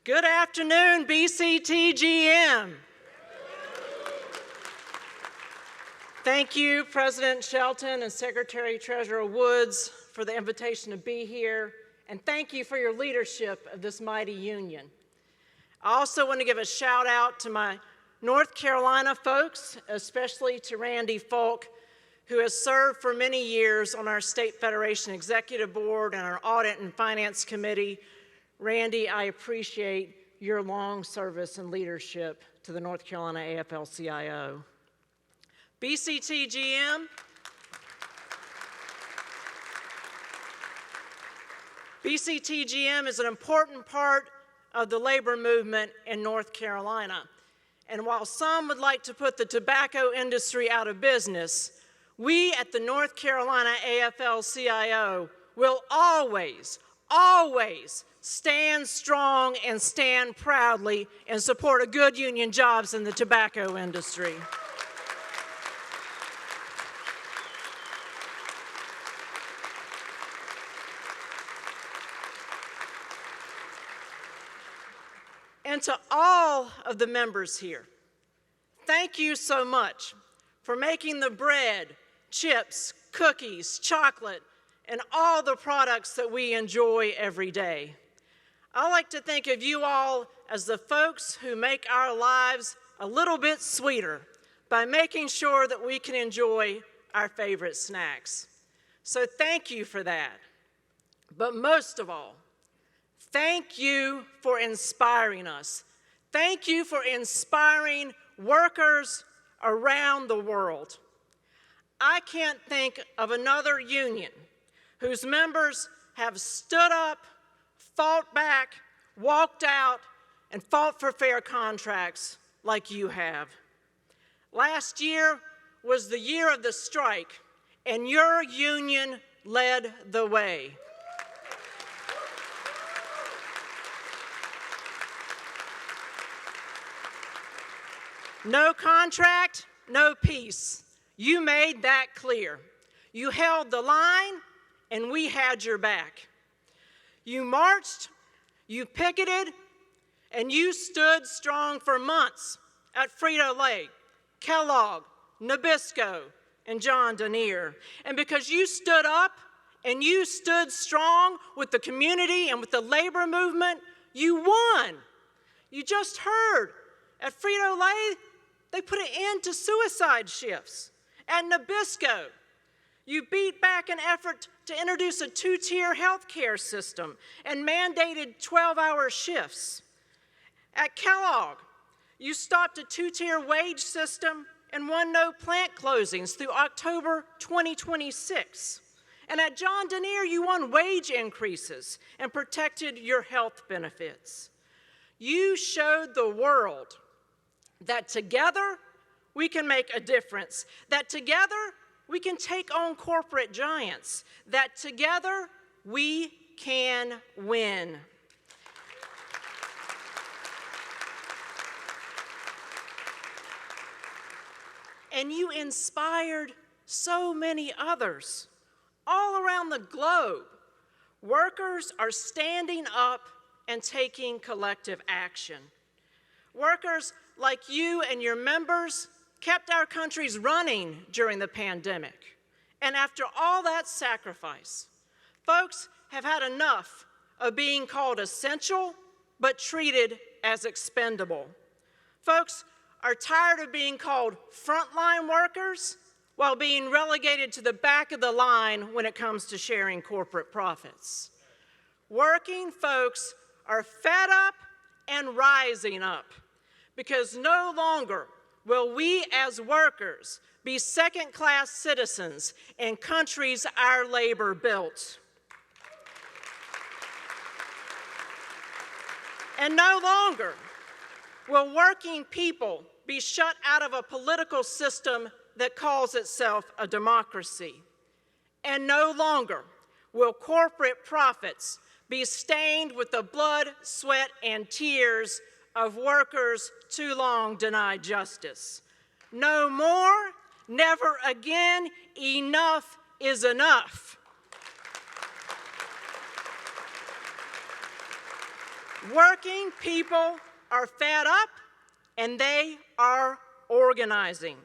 Good afternoon, BCTGM. Thank you, President Shelton and Secretary Treasurer Woods, for the invitation to be here, and thank you for your leadership of this mighty union. I also want to give a shout out to my North Carolina folks, especially to Randy Folk, who has served for many years on our State Federation Executive Board and our Audit and Finance Committee. Randy, I appreciate your long service and leadership to the North Carolina AFL-CIO. BCTGM, BCTGM is an important part of the labor movement in North Carolina. And while some would like to put the tobacco industry out of business, we at the North Carolina AFL-CIO will always stand strong and stand proudly in support of good union jobs in the tobacco industry. And to all of the members here, thank you so much for making the bread, chips, cookies, chocolate, and all the products that we enjoy every day. I like to think of you all as the folks who make our lives a little bit sweeter by making sure that we can enjoy our favorite snacks. So thank you for that. But most of all, thank you for inspiring us. Thank you for inspiring workers around the world. I can't think of another union whose members have stood up, fought back, walked out, and fought for fair contracts like you have. Last year was the year of the strike, and your union led the way. No contract, no peace. You made that clear. You held the line, and we had your back. You marched, you picketed, and you stood strong for months at Frito-Lay, Kellogg, Nabisco, and John Denier. And because you stood up and you stood strong with the community and with the labor movement, you won. You just heard at Frito-Lay, they put an end to suicide shifts. At Nabisco, you beat back an effort to introduce a two-tier health care system and mandated 12-hour shifts. At Kellogg, you stopped a two-tier wage system and won no plant closings through October 2026. And at John Denier, you won wage increases and protected your health benefits. You showed the world that together we can make a difference, that together we can take on corporate giants, that together we can win. And you inspired so many others all around the globe. Workers are standing up and taking collective action. Workers like you and your members kept our countries running during the pandemic. And after all that sacrifice, folks have had enough of being called essential but treated as expendable. Folks are tired of being called frontline workers while being relegated to the back of the line when it comes to sharing corporate profits. Working folks are fed up and rising up because no longer will we as workers be second-class citizens in countries our labor built. And no longer will working people be shut out of a political system that calls itself a democracy. And no longer will corporate profits be stained with the blood, sweat, and tears of workers too long denied justice. No more, never again, enough is enough. Working people are fed up and they are organizing.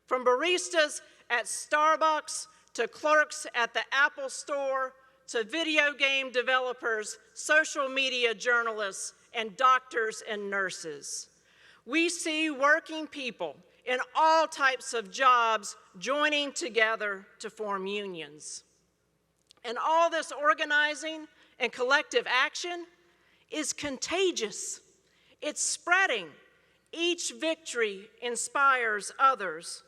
From baristas at Starbucks to clerks at the Apple Store to video game developers, social media journalists, and doctors and nurses. We see working people in all types of jobs joining together to form unions. And all this organizing and collective action is contagious. It's spreading. Each victory inspires others.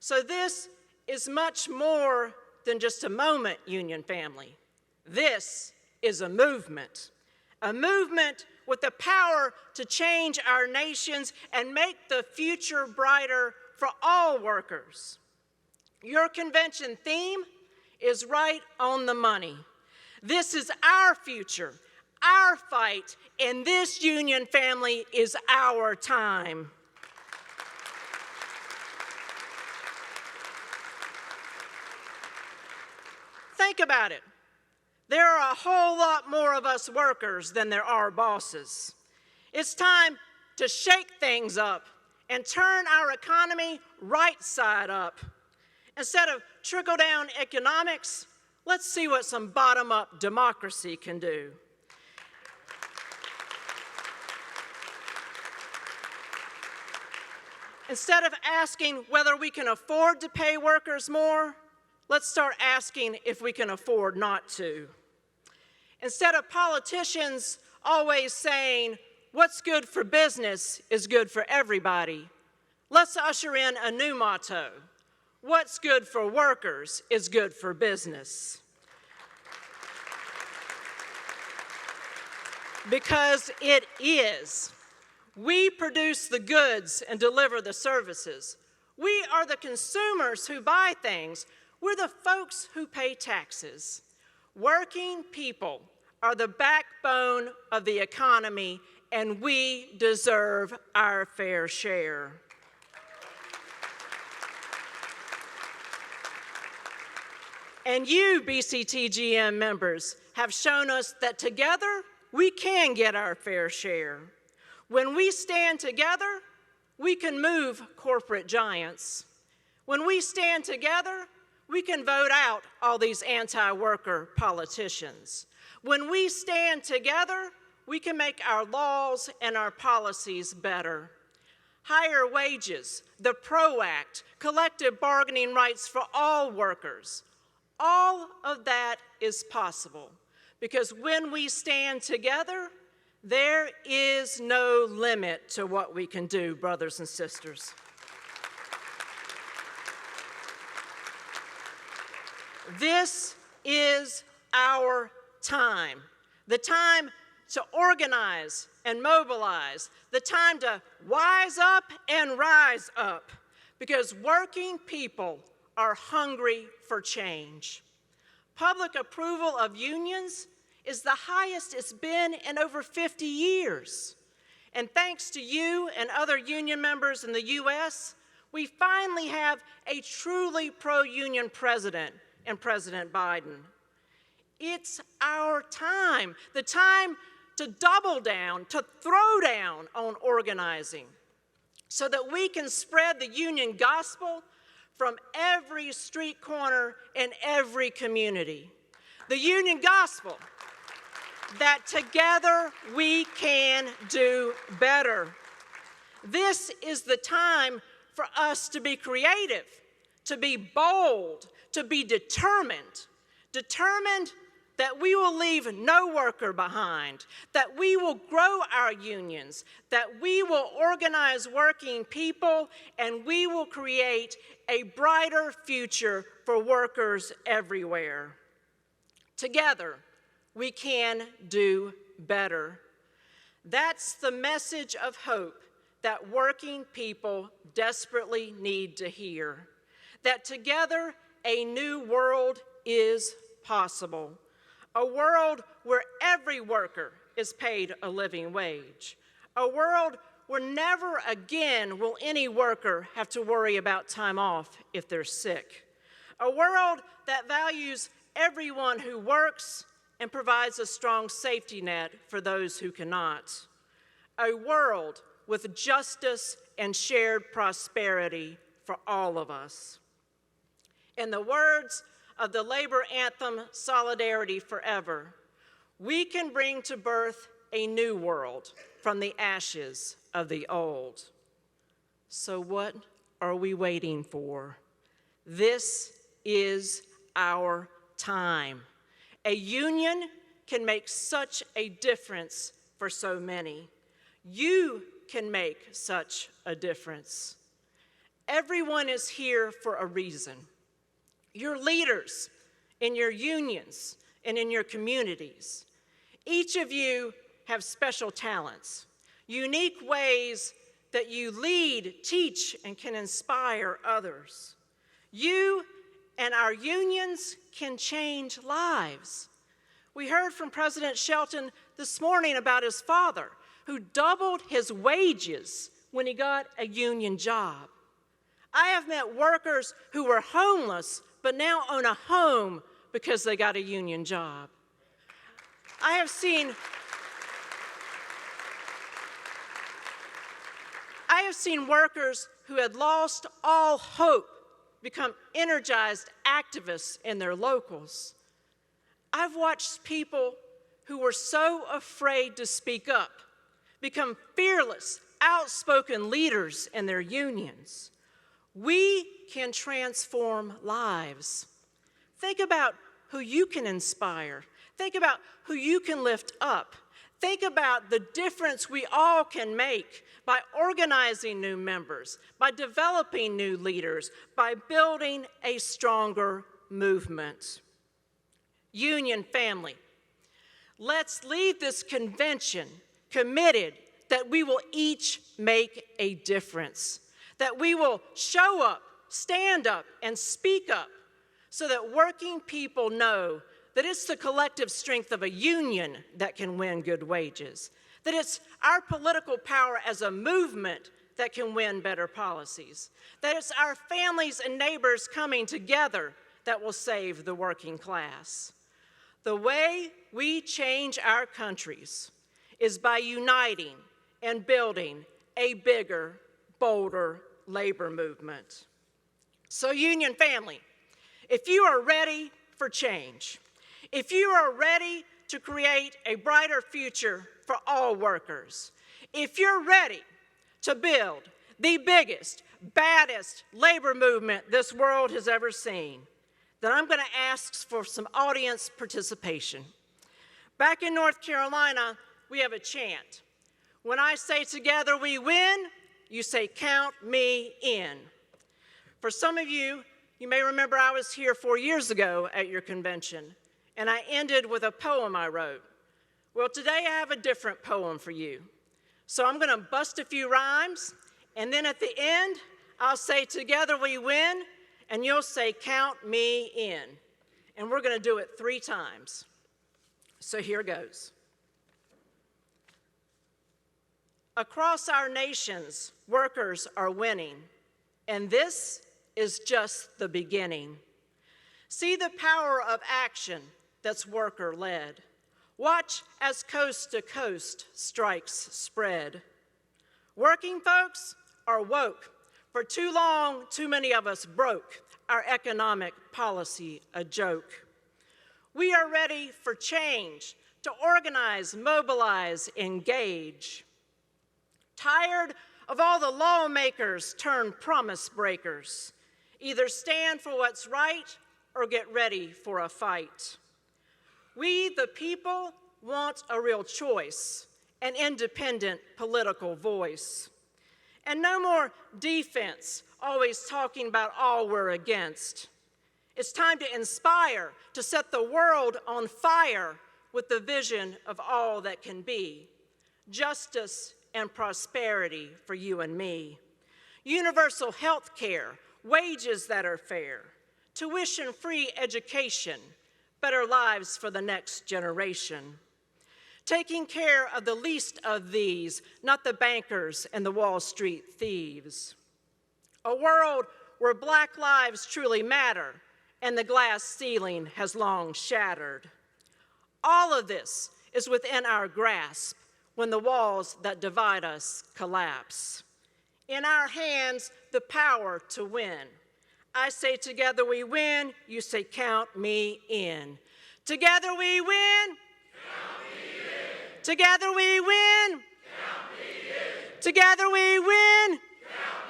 So this is much more than just a moment, Union family. This is a movement with the power to change our nations and make the future brighter for all workers. Your convention theme is right on the money. This is our future, our fight, and this Union family is our time. Think about it. There are a whole lot more of us workers than there are bosses. It's time to shake things up and turn our economy right side up. Instead of trickle-down economics, let's see what some bottom-up democracy can do. Instead of asking whether we can afford to pay workers more, let's start asking if we can afford not to. Instead of politicians always saying, what's good for business is good for everybody, let's usher in a new motto. What's good for workers is good for business. Because it is. We produce the goods and deliver the services. We are the consumers who buy things. We're the folks who pay taxes. Working people are the backbone of the economy, and we deserve our fair share. And you, BCTGM members, have shown us that together we can get our fair share. When we stand together, we can move corporate giants. When we stand together, we can vote out all these anti-worker politicians. When we stand together, we can make our laws and our policies better. Higher wages, the PRO Act, collective bargaining rights for all workers. All of that is possible because when we stand together, there is no limit to what we can do, brothers and sisters. This is our time, the time to organize and mobilize, the time to wise up and rise up, because working people are hungry for change. Public approval of unions is the highest it's been in over 50 years. And thanks to you and other union members in the U.S., we finally have a truly pro-union president in President Biden. It's our time, the time to double down, to throw down on organizing, so that we can spread the union gospel from every street corner in every community. The union gospel that together we can do better. This is the time for us to be creative, to be bold, to be determined that we will leave no worker behind, that we will grow our unions, that we will organize working people, and we will create a brighter future for workers everywhere. Together, we can do better. That's the message of hope that working people desperately need to hear. That together, a new world is possible. A world where every worker is paid a living wage. A world where never again will any worker have to worry about time off if they're sick. A world that values everyone who works and provides a strong safety net for those who cannot. A world with justice and shared prosperity for all of us. In the words of the labor anthem, Solidarity Forever, we can bring to birth a new world from the ashes of the old. So what are we waiting for? This is our time. A union can make such a difference for so many. You can make such a difference. Everyone is here for a reason. Your leaders in your unions and in your communities. Each of you have special talents, unique ways that you lead, teach, and can inspire others. You and our unions can change lives. We heard from President Shelton this morning about his father, who doubled his wages when he got a union job. I have met workers who were homeless but now own a home because they got a union job. I have seen workers who had lost all hope become energized activists in their locals. I've watched people who were so afraid to speak up become fearless, outspoken leaders in their unions. We can transform lives. Think about who you can inspire. Think about who you can lift up. Think about the difference we all can make by organizing new members, by developing new leaders, by building a stronger movement. Union family, let's leave this convention committed that we will each make a difference, that we will show up, stand up, and speak up so that working people know that it's the collective strength of a union that can win good wages, that it's our political power as a movement that can win better policies, that it's our families and neighbors coming together that will save the working class. The way we change our countries is by uniting and building a bigger, bolder labor movement. So, union family, if you are ready for change, if you are ready to create a brighter future for all workers, if you're ready to build the biggest, baddest labor movement this world has ever seen, then I'm going to ask for some audience participation. Back in North Carolina, we have a chant. When I say together we win, you say count me in. For some of you, you may remember I was here 4 years ago at your convention, and I ended with a poem I wrote. Well, today I have a different poem for you. So I'm going to bust a few rhymes, and then at the end, I'll say together we win, and you'll say count me in. And we're going to do it 3 times. So here goes. Across our nations, workers are winning, and this is just the beginning. See the power of action that's worker-led. Watch as coast-to-coast strikes spread. Working folks are woke. For too long, too many of us broke our economic policy a joke. We are ready for change, to organize, mobilize, engage. Tired of all the lawmakers turned promise breakers. Either stand for what's right or get ready for a fight. We, the people, want a real choice, an independent political voice. And no more defense, always talking about all we're against. It's time to inspire, to set the world on fire with the vision of all that can be. Justice and prosperity for you and me. Universal health care, wages that are fair, tuition-free education, better lives for the next generation. Taking care of the least of these, not the bankers and the Wall Street thieves. A world where Black lives truly matter and the glass ceiling has long shattered. All of this is within our grasp when the walls that divide us collapse. In our hands, the power to win. I say together we win, you say count me in. Together we win. Count me in. Together we win. Count me in. Together we win. Count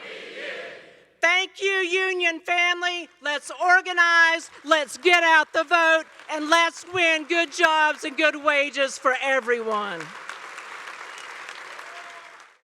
me in. Thank you, union family. Let's organize, let's get out the vote, and let's win good jobs and good wages for everyone.